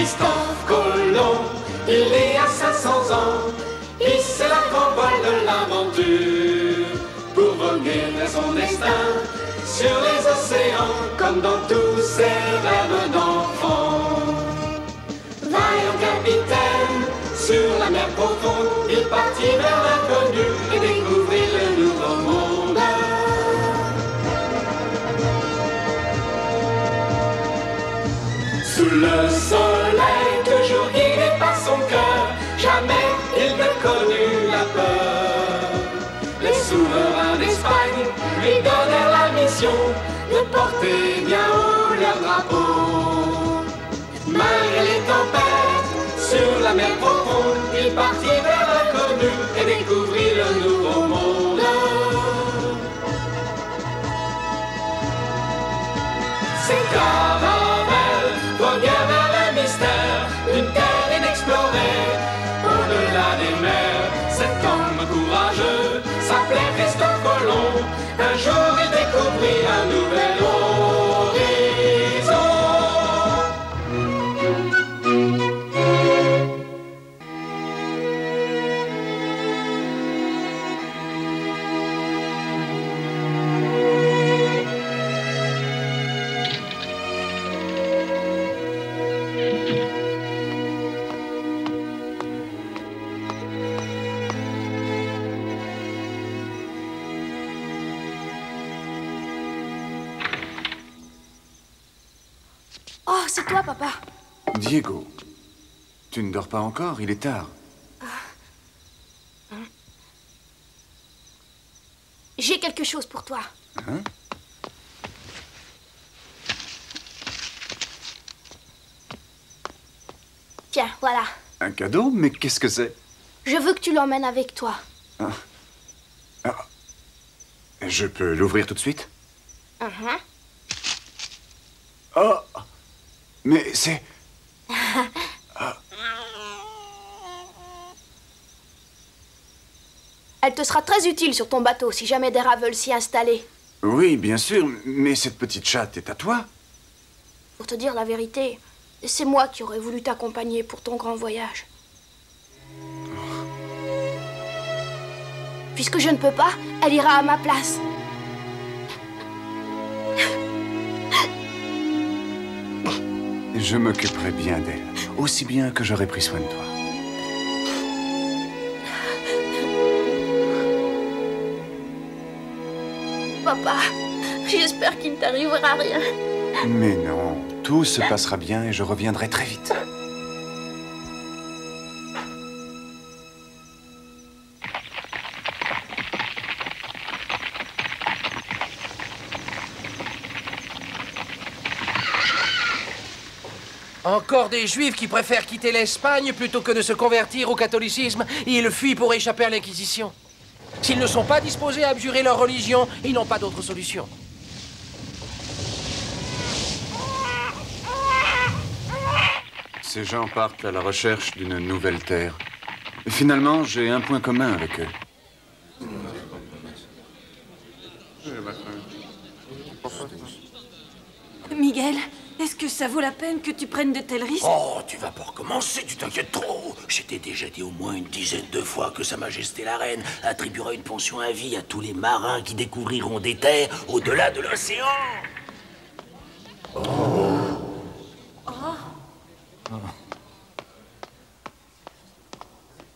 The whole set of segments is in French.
Christophe Colomb, il est à 500 ans, et c'est la grand vol de l'aventure, pour voguer vers son destin, sur les océans, comme dans tous ses rêves d'enfant. Vaillant capitaine, sur la mer profonde, il partit vers l'inconnu et découvrit le nouveau monde. Sous le soleil, toujours guidé par son cœur, jamais il ne connut la peur. Les souverains d'Espagne lui donnèrent la mission de porter bien haut leur drapeau. Malgré les tempêtes, sur la mer profonde, il partit vers l'inconnu et découvrit le nouveau monde. Ces caravelles voguèrent vers le mystère d'une terre inexplorée, au-delà des mers. Cet homme courageux s'appelait Christophe Colomb. Un jour il découvrit un nouvel horizon. Oh, c'est toi, papa. Diego, tu ne dors pas encore, il est tard. J'ai quelque chose pour toi. Hein? Tiens, voilà. Un cadeau? Mais qu'est-ce que c'est? Je veux que tu l'emmènes avec toi. Je peux l'ouvrir tout de suite? Uh-huh. Oh! Mais c'est... Elle te sera très utile sur ton bateau si jamais des rats veulent s'y installer. Oui, bien sûr, mais cette petite chatte est à toi? Pour te dire la vérité, c'est moi qui aurais voulu t'accompagner pour ton grand voyage. Puisque je ne peux pas, elle ira à ma place. Je m'occuperai bien d'elle, aussi bien que j'aurai pris soin de toi. Papa, j'espère qu'il ne t'arrivera rien. Mais non, tout se passera bien et je reviendrai très vite. Encore des Juifs qui préfèrent quitter l'Espagne plutôt que de se convertir au catholicisme. Ils fuient pour échapper à l'Inquisition. S'ils ne sont pas disposés à abjurer leur religion, ils n'ont pas d'autre solution. Ces gens partent à la recherche d'une nouvelle terre. Finalement, j'ai un point commun avec eux. Miguel, est-ce que ça vaut la peine que tu prennes de tels risques? Oh, tu vas pas recommencer, tu t'inquiètes trop. Je t'ai déjà dit au moins une dizaine de fois que Sa Majesté la Reine attribuera une pension à vie à tous les marins qui découvriront des terres au-delà de l'océan.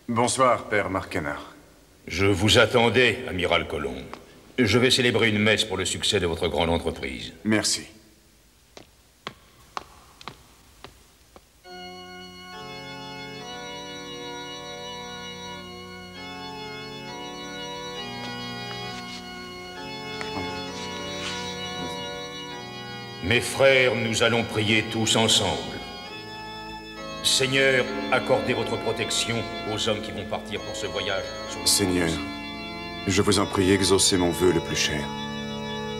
Bonsoir, Père Marquenard. Je vous attendais, amiral Colomb. Je vais célébrer une messe pour le succès de votre grande entreprise. Merci. Mes frères, nous allons prier tous ensemble. Seigneur, accordez votre protection aux hommes qui vont partir pour ce voyage. Seigneur, je vous en prie, exaucez mon vœu le plus cher.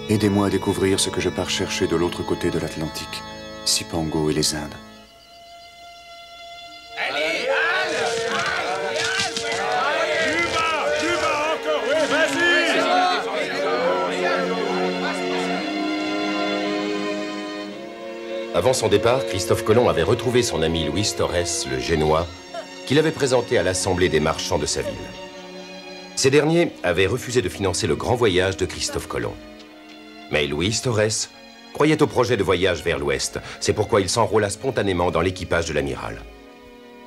Aidez-moi à découvrir ce que je pars chercher de l'autre côté de l'Atlantique, Cipango et les Indes. Avant son départ, Christophe Colomb avait retrouvé son ami Luis Torres, le Génois, qu'il avait présenté à l'Assemblée des marchands de sa ville. Ces derniers avaient refusé de financer le grand voyage de Christophe Colomb. Mais Luis Torres croyait au projet de voyage vers l'Ouest. C'est pourquoi il s'enrôla spontanément dans l'équipage de l'amiral.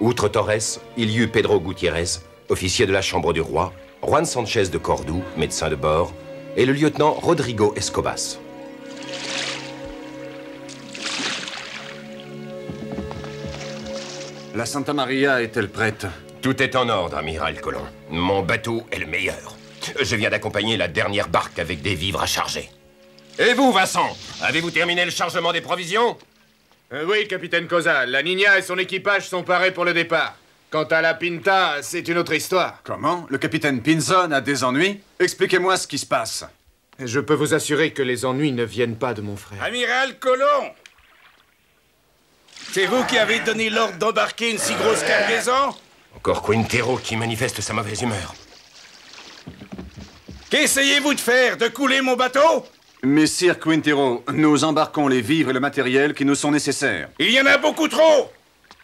Outre Torres, il y eut Pedro Gutiérrez, officier de la Chambre du Roi, Juan Sanchez de Cordoue, médecin de bord, et le lieutenant Rodrigo Escobas. La Santa Maria est-elle prête? Tout est en ordre, amiral Colomb. Mon bateau est le meilleur. Je viens d'accompagner la dernière barque avec des vivres à charger. Et vous, Vincent, avez-vous terminé le chargement des provisions? Oui, capitaine Cosa. La Niña et son équipage sont parés pour le départ. Quant à la Pinta, c'est une autre histoire. Comment? Le capitaine Pinzon a des ennuis? Expliquez-moi ce qui se passe. Je peux vous assurer que les ennuis ne viennent pas de mon frère. Amiral Colomb! C'est vous qui avez donné l'ordre d'embarquer une si grosse cargaison? Encore Quintero qui manifeste sa mauvaise humeur. Qu'essayez-vous de faire? De couler mon bateau? Messire Quintero, nous embarquons les vivres et le matériel qui nous sont nécessaires. Il y en a beaucoup trop!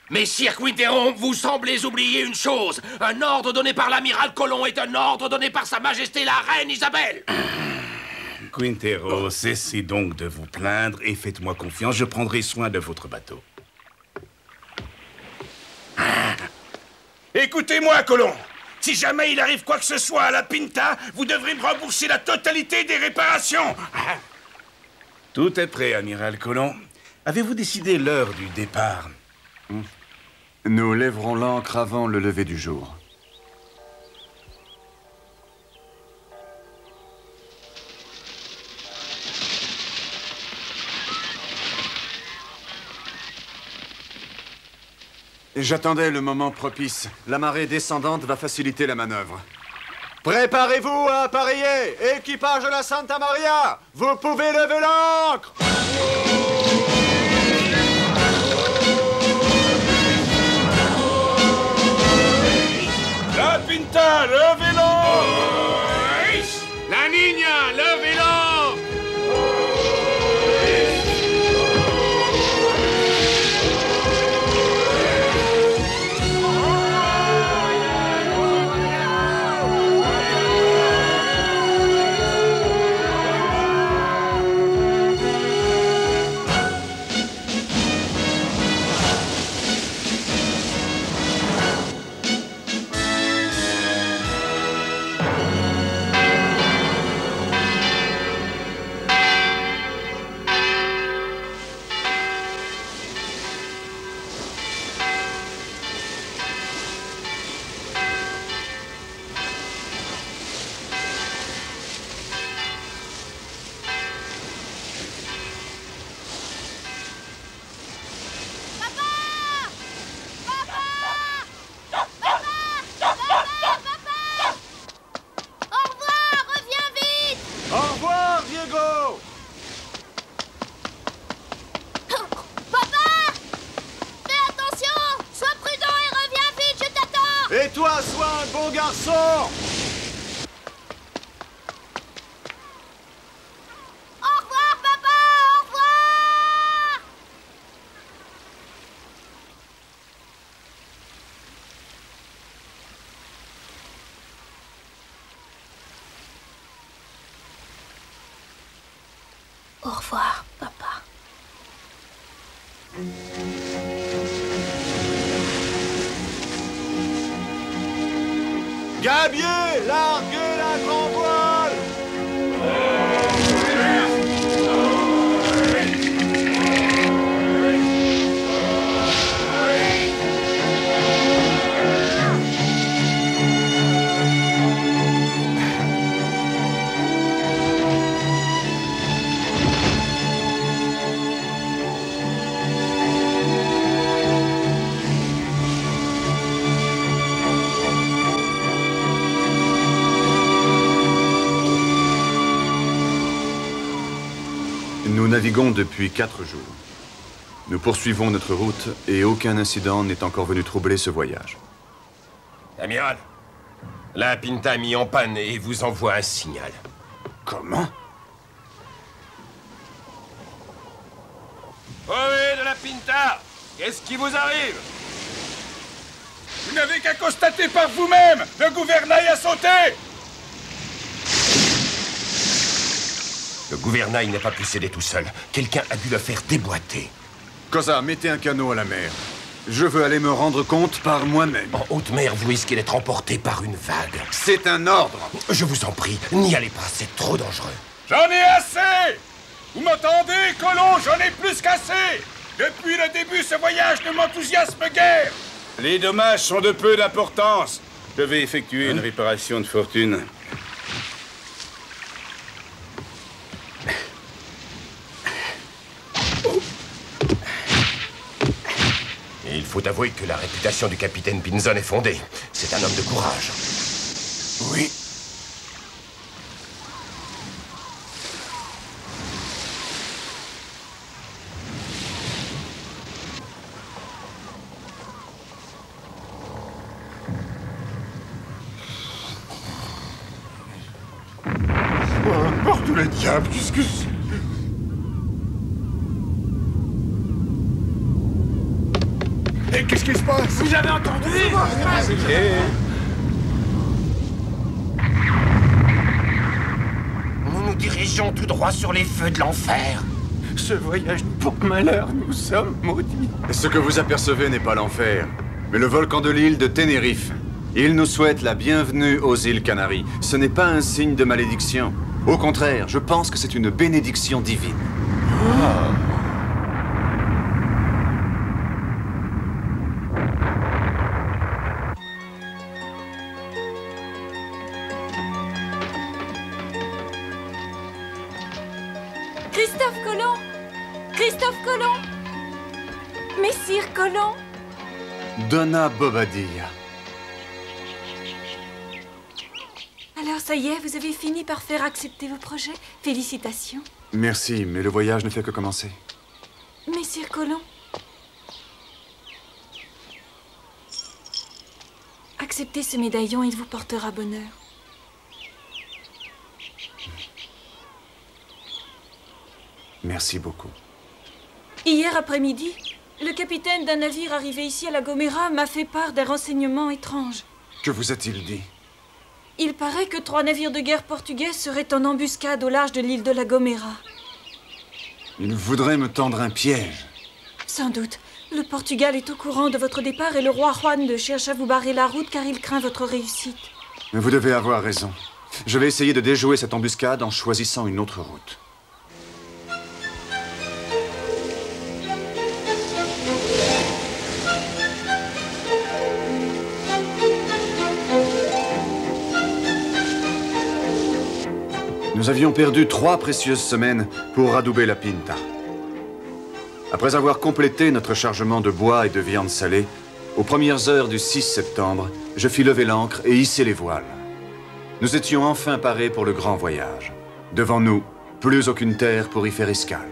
Messire Quintero, vous semblez oublier une chose. Un ordre donné par l'amiral Colomb est un ordre donné par Sa Majesté la Reine Isabelle. Quintero, cessez donc de vous plaindre et faites-moi confiance, je prendrai soin de votre bateau. Écoutez-moi, Colomb. Si jamais il arrive quoi que ce soit à la Pinta, vous devrez me rembourser la totalité des réparations. Tout est prêt, amiral Colomb. Avez-vous décidé l'heure du départ? Nous lèverons l'ancre avant le lever du jour. J'attendais le moment propice. La marée descendante va faciliter la manœuvre. Préparez-vous à appareiller! Équipage de la Santa Maria! Vous pouvez lever l'ancre! La Pinta, levez l'ancre! La Niña, levez l'ancre! Et toi, sois un bon garçon! Au revoir, papa! Au revoir! Au revoir, papa. Gabier, larguez la grand voile! Nous naviguons depuis 4 jours. Nous poursuivons notre route et aucun incident n'est encore venu troubler ce voyage. Amiral, la Pinta a mis en panne et vous envoie un signal. Comment? Promet Pinta! Qu'est-ce qui vous arrive? Vous n'avez qu'à constater par vous-même! Le gouvernail a sauté! Le gouvernail n'a pas pu céder tout seul. Quelqu'un a dû le faire déboîter. Cosa, mettez un canot à la mer. Je veux aller me rendre compte par moi-même. En haute mer, vous risquez d'être emporté par une vague. C'est un ordre. Je vous en prie, n'y allez pas, c'est trop dangereux. J'en ai assez! Vous m'entendez, colon? J'en ai plus qu'assez! Depuis le début, ce voyage ne m'enthousiasme guère! Les dommages sont de peu d'importance. Je vais effectuer une réparation de fortune. Il faut avouer que la réputation du capitaine Pinzon est fondée. C'est un homme de courage. Oui. Porte le diable, qu'est-ce que c'est? Et qu'est-ce qui se passe? Vous avez entendu? Nous nous dirigeons tout droit sur les feux de l'enfer. Ce voyage nous porte malheur, nous sommes maudits. Ce que vous apercevez n'est pas l'enfer, mais le volcan de l'île de Tenerife. Il nous souhaite la bienvenue aux îles Canaries. Ce n'est pas un signe de malédiction. Au contraire, je pense que c'est une bénédiction divine. Christophe Colomb! Christophe Colomb! Messire Colomb! Donna Bobadilla. Alors ça y est, vous avez fini par faire accepter vos projets. Félicitations. Merci, mais le voyage ne fait que commencer. Messire Colomb. Acceptez ce médaillon, il vous portera bonheur. Merci beaucoup. Hier après-midi, le capitaine d'un navire arrivé ici à La Gomera m'a fait part d'un renseignement étrange. Que vous a-t-il dit? Il paraît que 3 navires de guerre portugais seraient en embuscade au large de l'île de La Gomera. Il voudrait me tendre un piège. Sans doute. Le Portugal est au courant de votre départ et le roi Juan cherche à vous barrer la route car il craint votre réussite. Mais vous devez avoir raison. Je vais essayer de déjouer cette embuscade en choisissant une autre route. Nous avions perdu 3 précieuses semaines pour adouber la Pinta. Après avoir complété notre chargement de bois et de viande salée, aux premières heures du 6 septembre, je fis lever l'ancre et hisser les voiles. Nous étions enfin parés pour le grand voyage. Devant nous, plus aucune terre pour y faire escale.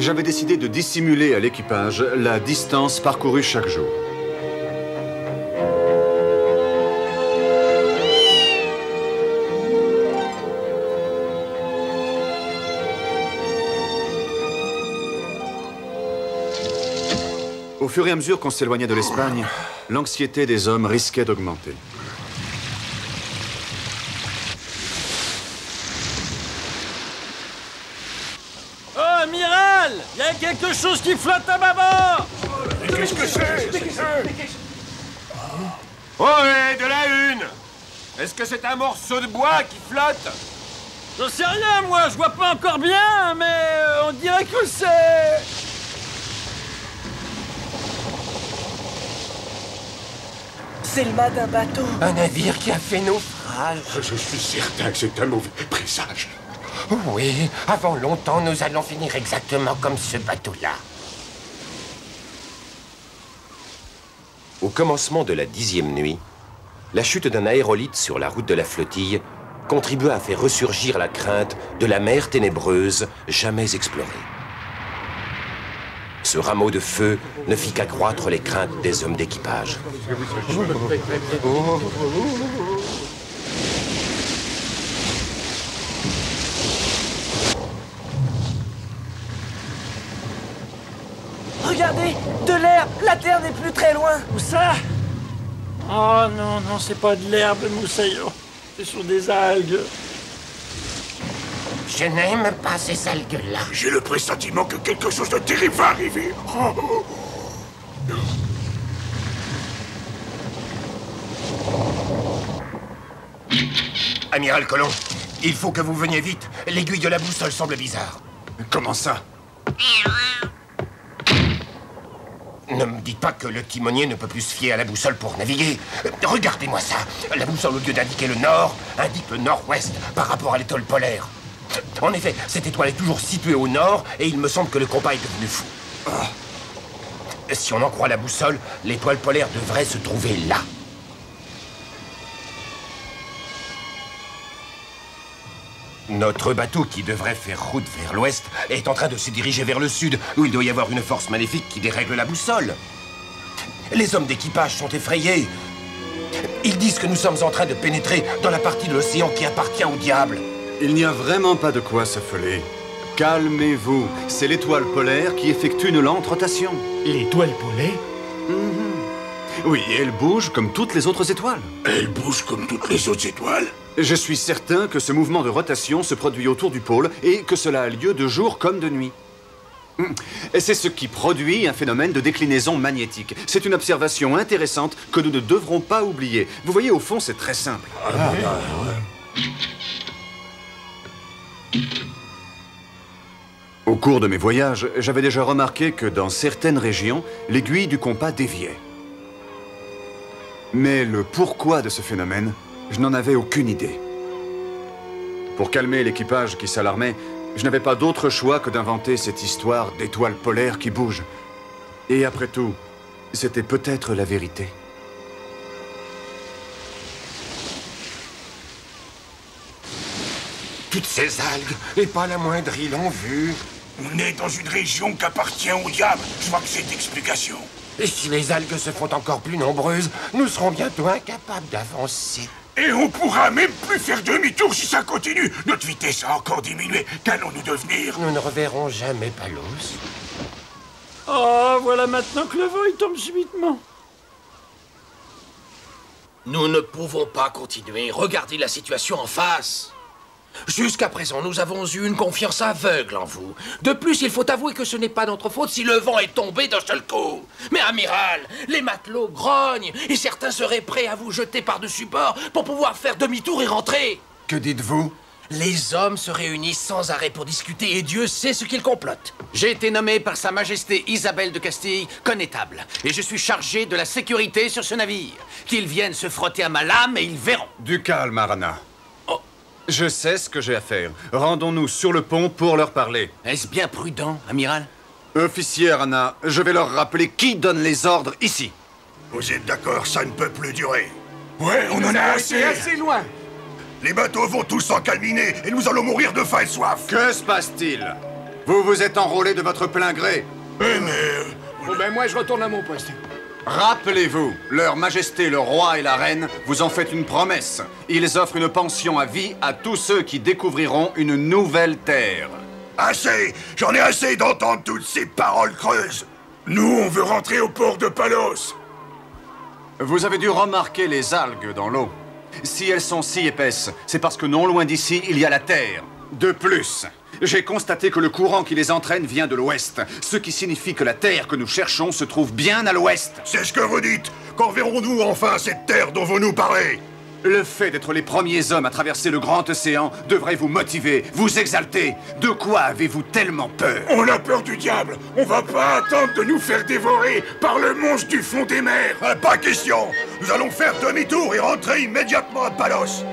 J'avais décidé de dissimuler à l'équipage la distance parcourue chaque jour. Au fur et à mesure qu'on s'éloignait de l'Espagne, l'anxiété des hommes risquait d'augmenter. Oh, amiral! Il y a quelque chose qui flotte à bâbord! Mais qu'est-ce que c'est? Ouais, de la une! Est-ce que c'est un morceau de bois qui flotte? J'en sais rien, moi, je vois pas encore bien, mais on dirait que c'est... C'est le mât d'un bateau. Un navire qui a fait naufrage. Je suis certain que c'est un mauvais présage. Oui, avant longtemps, nous allons finir exactement comme ce bateau-là. Au commencement de la 10e nuit, la chute d'un aérolite sur la route de la flottille contribua à faire ressurgir la crainte de la mer ténébreuse jamais explorée. Ce rameau de feu ne fit qu'accroître les craintes des hommes d'équipage. Regardez, de l'herbe, la terre n'est plus très loin. Où ça? Oh non, non, c'est pas de l'herbe, Moussaillon. Ce sont des algues. Je n'aime pas ces algues-là. J'ai le pressentiment que quelque chose de terrible va arriver. Oh. Amiral Colomb, il faut que vous veniez vite. L'aiguille de la boussole semble bizarre. Comment ça? Ne me dites pas que le timonier ne peut plus se fier à la boussole pour naviguer. Regardez-moi ça. La boussole, au lieu d'indiquer le nord, indique le nord-ouest par rapport à l'étoile polaire. En effet, cette étoile est toujours située au nord et il me semble que le compas est devenu fou. Si on en croit la boussole, l'étoile polaire devrait se trouver là. Notre bateau, qui devrait faire route vers l'ouest, est en train de se diriger vers le sud, où il doit y avoir une force maléfique qui dérègle la boussole. Les hommes d'équipage sont effrayés. Ils disent que nous sommes en train de pénétrer dans la partie de l'océan qui appartient au diable. Il n'y a vraiment pas de quoi s'affoler. Calmez-vous. C'est l'étoile polaire qui effectue une lente rotation. L'étoile polaire? Oui, elle bouge comme toutes les autres étoiles. Elle bouge comme toutes les autres étoiles? Je suis certain que ce mouvement de rotation se produit autour du pôle et que cela a lieu de jour comme de nuit. Et c'est ce qui produit un phénomène de déclinaison magnétique. C'est une observation intéressante que nous ne devrons pas oublier. Vous voyez, au fond, c'est très simple. Au cours de mes voyages, j'avais déjà remarqué que dans certaines régions, l'aiguille du compas déviait. Mais le pourquoi de ce phénomène, je n'en avais aucune idée. Pour calmer l'équipage qui s'alarmait, je n'avais pas d'autre choix que d'inventer cette histoire d'étoile polaire qui bouge. Et après tout, c'était peut-être la vérité. Toutes ces algues, et pas la moindre île en vue. On est dans une région qui appartient au diable. Je vois que c'est d'explication. Et si les algues se font encore plus nombreuses, nous serons bientôt incapables d'avancer. Et on pourra même plus faire demi-tour si ça continue. Notre vitesse a encore diminué. Qu'allons-nous devenir? Nous ne reverrons jamais Palos. Oh, voilà maintenant que le vent il tombe subitement. Nous ne pouvons pas continuer. Regardez la situation en face. Jusqu'à présent, nous avons eu une confiance aveugle en vous. De plus, il faut avouer que ce n'est pas notre faute si le vent est tombé d'un seul coup. Mais amiral, les matelots grognent et certains seraient prêts à vous jeter par-dessus bord pour pouvoir faire demi-tour et rentrer. Que dites-vous? Les hommes se réunissent sans arrêt pour discuter et Dieu sait ce qu'ils complotent. J'ai été nommé par Sa Majesté Isabelle de Castille connétable et je suis chargé de la sécurité sur ce navire. Qu'ils viennent se frotter à ma lame et ils verront. Du calme, Arana. Je sais ce que j'ai à faire. Rendons-nous sur le pont pour leur parler. Est-ce bien prudent, amiral? Officier Arana, je vais leur rappeler qui donne les ordres ici. Vous êtes d'accord, ça ne peut plus durer. Ouais, on en a assez. Assez loin. Les bateaux vont tous s'encalminer et nous allons mourir de faim et de soif. Que se passe-t-il? Vous vous êtes enrôlé de votre plein gré. Mais... Bon ben moi je retourne à mon poste. Rappelez-vous, leur majesté le roi et la reine vous en fait une promesse. Ils offrent une pension à vie à tous ceux qui découvriront une nouvelle terre. Assez! J'en ai assez d'entendre toutes ces paroles creuses. Nous, on veut rentrer au port de Palos. Vous avez dû remarquer les algues dans l'eau. Si elles sont si épaisses, c'est parce que non loin d'ici, il y a la terre. De plus, j'ai constaté que le courant qui les entraîne vient de l'ouest, ce qui signifie que la terre que nous cherchons se trouve bien à l'ouest. C'est ce que vous dites. Quand verrons-nous enfin cette terre dont vous nous parlez? Le fait d'être les premiers hommes à traverser le grand océan devrait vous motiver, vous exalter. De quoi avez-vous tellement peur? On a peur du diable. On va pas attendre de nous faire dévorer par le monstre du fond des mers. Pas question. Nous allons faire demi-tour et rentrer immédiatement à Palos.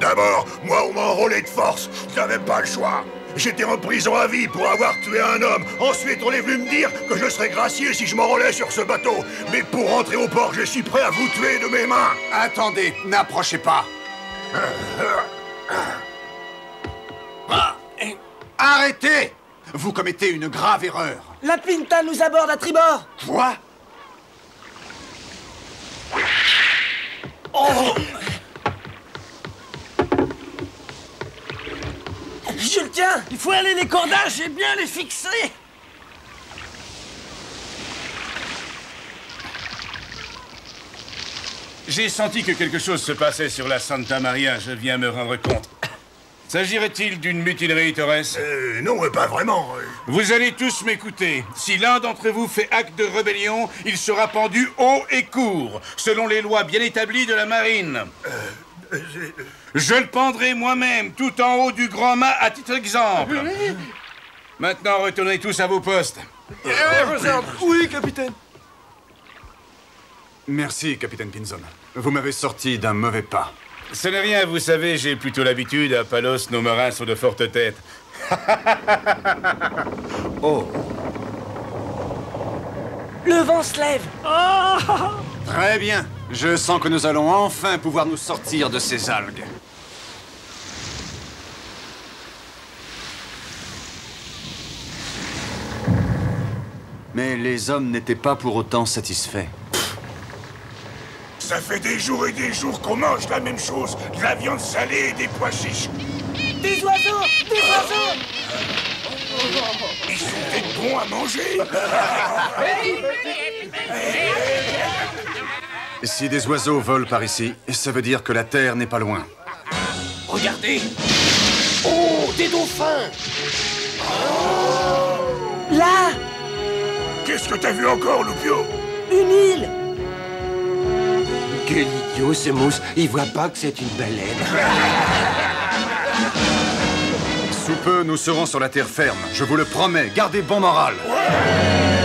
D'abord, moi, on m'a enrôlé de force. Je n'avais pas le choix. J'étais en prison à vie pour avoir tué un homme. Ensuite, on est venu me dire que je serais gracié si je m'enrôlais sur ce bateau. Mais pour rentrer au port, je suis prêt à vous tuer de mes mains. Attendez, n'approchez pas. Arrêtez! Vous commettez une grave erreur. La Pinta nous aborde à tribord. Quoi? Oh! Je le tiens. Il faut aller les cordages et bien les fixer. J'ai senti que quelque chose se passait sur la Santa Maria, je viens me rendre compte. S'agirait-il d'une mutinerie, Torres? Non, pas vraiment. Vous allez tous m'écouter. Si l'un d'entre vous fait acte de rébellion, il sera pendu haut et court, selon les lois bien établies de la marine. Je le pendrai moi-même, tout en haut du grand mât, à titre d'exemple. Maintenant, retournez tous à vos postes. Oui, capitaine. Merci, capitaine Pinzon. Vous m'avez sorti d'un mauvais pas. Ce n'est rien, vous savez, j'ai plutôt l'habitude. À Palos, nos marins sont de fortes têtes. Oh. Le vent se lève. Oh! Très bien. Je sens que nous allons enfin pouvoir nous sortir de ces algues. Mais les hommes n'étaient pas pour autant satisfaits. Ça fait des jours et des jours qu'on mange la même chose. De la viande salée et des pois chiches. Des oiseaux! Des oiseaux! Ils sont peut-être bons à manger. Si des oiseaux volent par ici, ça veut dire que la Terre n'est pas loin. Regardez! Oh, des dauphins! Là! Qu'est-ce que t'as vu encore, Loupio? Une île! Quel idiot, ce mousse. Il voit pas que c'est une baleine. Sous peu, nous serons sur la terre ferme. Je vous le promets. Gardez bon moral. Ouais!